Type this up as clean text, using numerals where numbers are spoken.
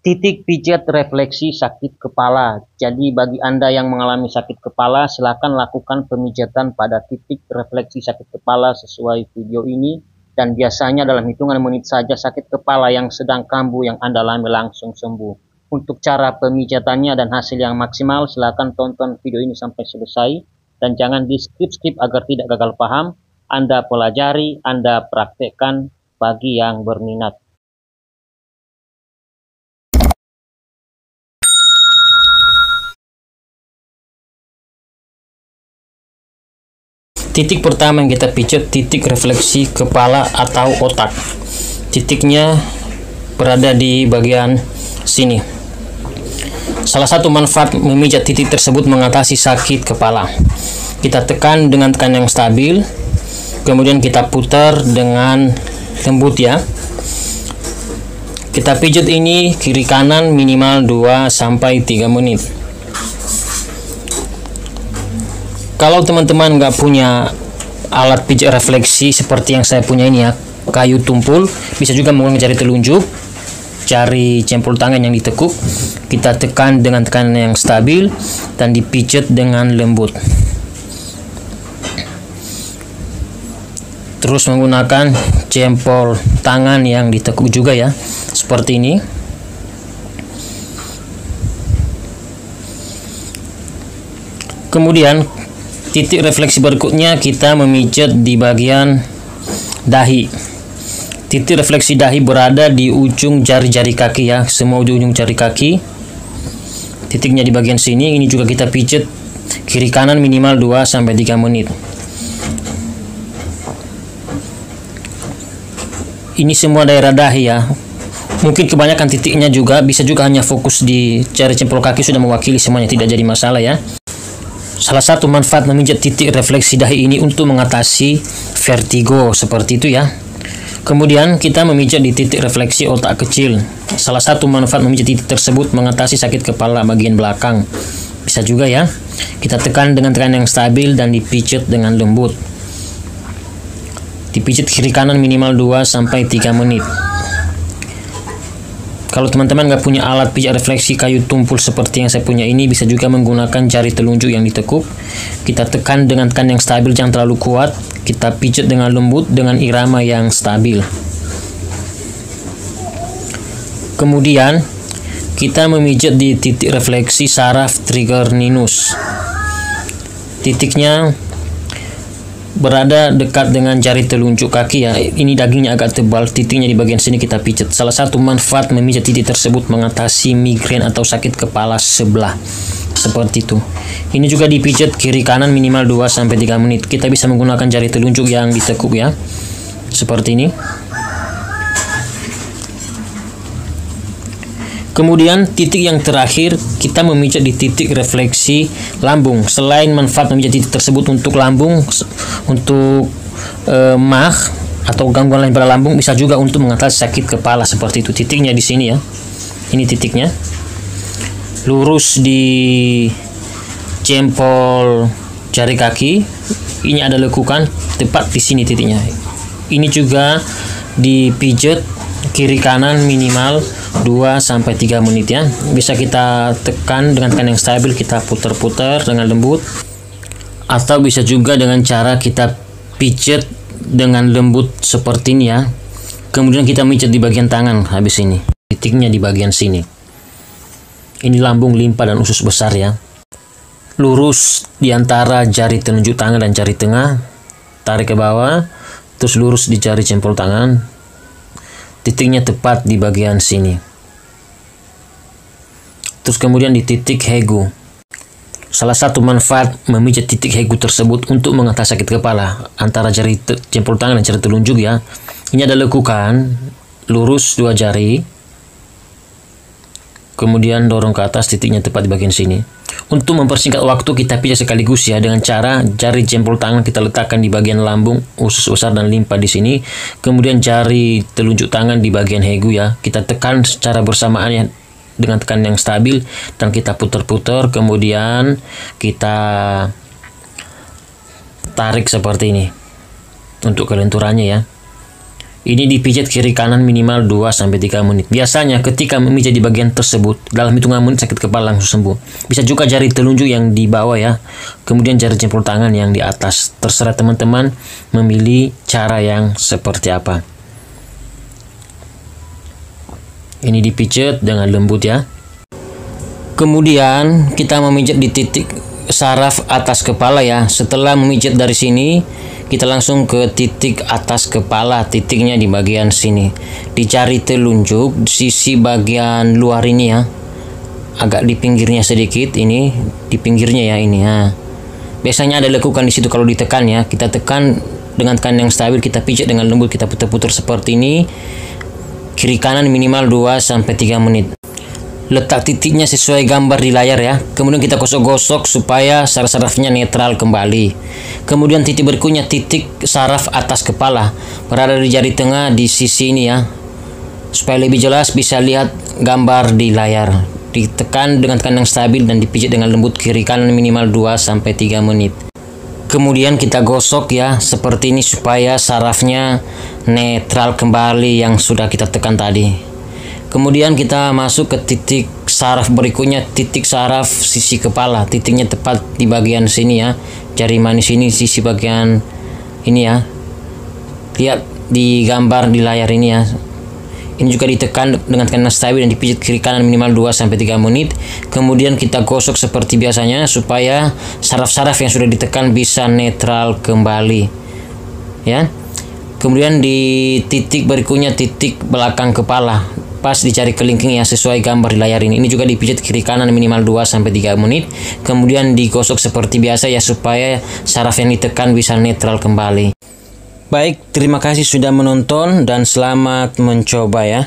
Titik pijat refleksi sakit kepala. Jadi bagi Anda yang mengalami sakit kepala, silakan lakukan pemijatan pada titik refleksi sakit kepala sesuai video ini. Dan biasanya dalam hitungan menit saja sakit kepala yang sedang kambuh yang Anda alami langsung sembuh. Untuk cara pemijatannya dan hasil yang maksimal, silakan tonton video ini sampai selesai. Dan jangan di skip-skip agar tidak gagal paham. Anda pelajari, Anda praktekkan bagi yang berminat. Titik pertama yang kita pijat titik refleksi kepala atau otak. Titiknya berada di bagian sini. Salah satu manfaat memijat titik tersebut mengatasi sakit kepala. Kita tekan dengan tekanan yang stabil, kemudian kita putar dengan lembut ya. Kita pijat ini kiri kanan minimal 2-3 menit. Kalau teman-teman nggak punya alat pijat refleksi seperti yang saya punya ini ya, kayu tumpul, bisa juga menggunakan jari telunjuk, jari jempol tangan yang ditekuk, kita tekan dengan tekanan yang stabil dan dipijat dengan lembut. Terus menggunakan jempol tangan yang ditekuk juga ya, seperti ini. Kemudian titik refleksi berikutnya kita memijat di bagian dahi. Titik refleksi dahi berada di ujung jari-jari kaki ya, semua ujung jari kaki. Titiknya di bagian sini. Ini juga kita pijat kiri kanan minimal 2-3 menit. Ini semua daerah dahi ya. Mungkin kebanyakan titiknya juga bisa juga hanya fokus di jari jempol kaki, sudah mewakili semuanya, tidak jadi masalah ya. Salah satu manfaat memijat titik refleksi dahi ini untuk mengatasi vertigo seperti itu ya. Kemudian kita memijat di titik refleksi otak kecil. Salah satu manfaat memijat titik tersebut mengatasi sakit kepala bagian belakang. Bisa juga ya. Kita tekan dengan tekanan yang stabil dan dipijat dengan lembut. Dipijat kiri kanan minimal 2-3 menit. Kalau teman-teman nggak punya alat pijat refleksi kayu tumpul seperti yang saya punya ini, bisa juga menggunakan jari telunjuk yang ditekuk. Kita tekan dengan tekanan yang stabil, jangan terlalu kuat. Kita pijat dengan lembut dengan irama yang stabil. Kemudian kita memijat di titik refleksi saraf trigeminus. Titiknya berada dekat dengan jari telunjuk kaki ya. Ini dagingnya agak tebal, titiknya di bagian sini kita pijat. Salah satu manfaat memijat titik tersebut mengatasi migrain atau sakit kepala sebelah. Seperti itu. Ini juga dipijat kiri kanan minimal 2-3 menit. Kita bisa menggunakan jari telunjuk yang ditekuk ya. Seperti ini. Kemudian titik yang terakhir kita memijat di titik refleksi lambung. Selain manfaat memijat titik tersebut untuk lambung, untuk mah atau gangguan lain pada lambung, bisa juga untuk mengatasi sakit kepala seperti itu. Titiknya di sini ya. Ini titiknya. Lurus di jempol jari kaki. Ini ada lekukan tepat di sini titiknya. Ini juga dipijat kiri kanan minimal 2-3 menit ya. Bisa kita tekan dengan tekanan yang stabil, kita putar-putar dengan lembut, atau bisa juga dengan cara kita pijat dengan lembut seperti ini ya. Kemudian kita pijat di bagian tangan habis ini. Titiknya di bagian sini. Ini lambung, limpa dan usus besar ya. Lurus di antara jari telunjuk tangan dan jari tengah, tarik ke bawah, terus lurus di jari jempol tangan. Titiknya tepat di bagian sini. Terus kemudian di titik hegu. Salah satu manfaat memijat titik hegu tersebut untuk mengatasi sakit kepala antara jari jempol tangan dan jari telunjuk ya. Ini ada lekukan, lurus 2 jari. Kemudian dorong ke atas, titiknya tepat di bagian sini. Untuk mempersingkat waktu, kita pijat sekaligus ya dengan cara jari jempol tangan kita letakkan di bagian lambung, usus besar dan limpa di sini. Kemudian jari telunjuk tangan di bagian hegu ya. Kita tekan secara bersamaan ya dengan tekanan yang stabil dan kita putar-putar. Kemudian kita tarik seperti ini untuk kelenturannya ya. Ini dipijat kiri kanan minimal 2-3 menit. Biasanya ketika memijat di bagian tersebut, dalam hitungan menit sakit kepala langsung sembuh. Bisa juga jari telunjuk yang di bawah ya. Kemudian jari jempol tangan yang di atas. Terserah teman-teman memilih cara yang seperti apa. Ini dipijat dengan lembut ya. Kemudian kita memijat di titik saraf atas kepala ya. Setelah memijat dari sini, kita langsung ke titik atas kepala, titiknya di bagian sini. Dicari telunjuk di sisi bagian luar ini ya, agak di pinggirnya sedikit, ini di pinggirnya ya ini. Nah, biasanya ada lekukan di situ kalau ditekan ya. Kita tekan dengan tekan yang stabil, kita pijat dengan lembut, kita putar-putar seperti ini. Kiri kanan minimal 2-3 menit. Letak titiknya sesuai gambar di layar ya. Kemudian kita gosok-gosok supaya saraf-sarafnya netral kembali. Kemudian titik berikutnya titik saraf atas kepala, berada di jari tengah di sisi ini ya. Supaya lebih jelas bisa lihat gambar di layar. Ditekan dengan tekan yang stabil dan dipijat dengan lembut kiri kanan minimal 2-3 menit. Kemudian kita gosok ya seperti ini supaya sarafnya netral kembali yang sudah kita tekan tadi. Kemudian kita masuk ke titik saraf berikutnya, titik saraf sisi kepala. Titiknya tepat di bagian sini ya. Jari manis ini sisi bagian ini ya. Lihat di gambar di layar ini ya. Ini juga ditekan dengan tekanan stabil dan dipijat kiri kanan minimal 2-3 menit. Kemudian kita gosok seperti biasanya supaya saraf-saraf yang sudah ditekan bisa netral kembali. Ya. Kemudian di titik berikutnya titik belakang kepala. Pas dicari kelingking ya sesuai gambar di layar ini. Ini juga dipijat kiri kanan minimal 2-3 menit. Kemudian digosok seperti biasa ya supaya saraf yang ditekan bisa netral kembali. Baik, terima kasih sudah menonton dan selamat mencoba ya.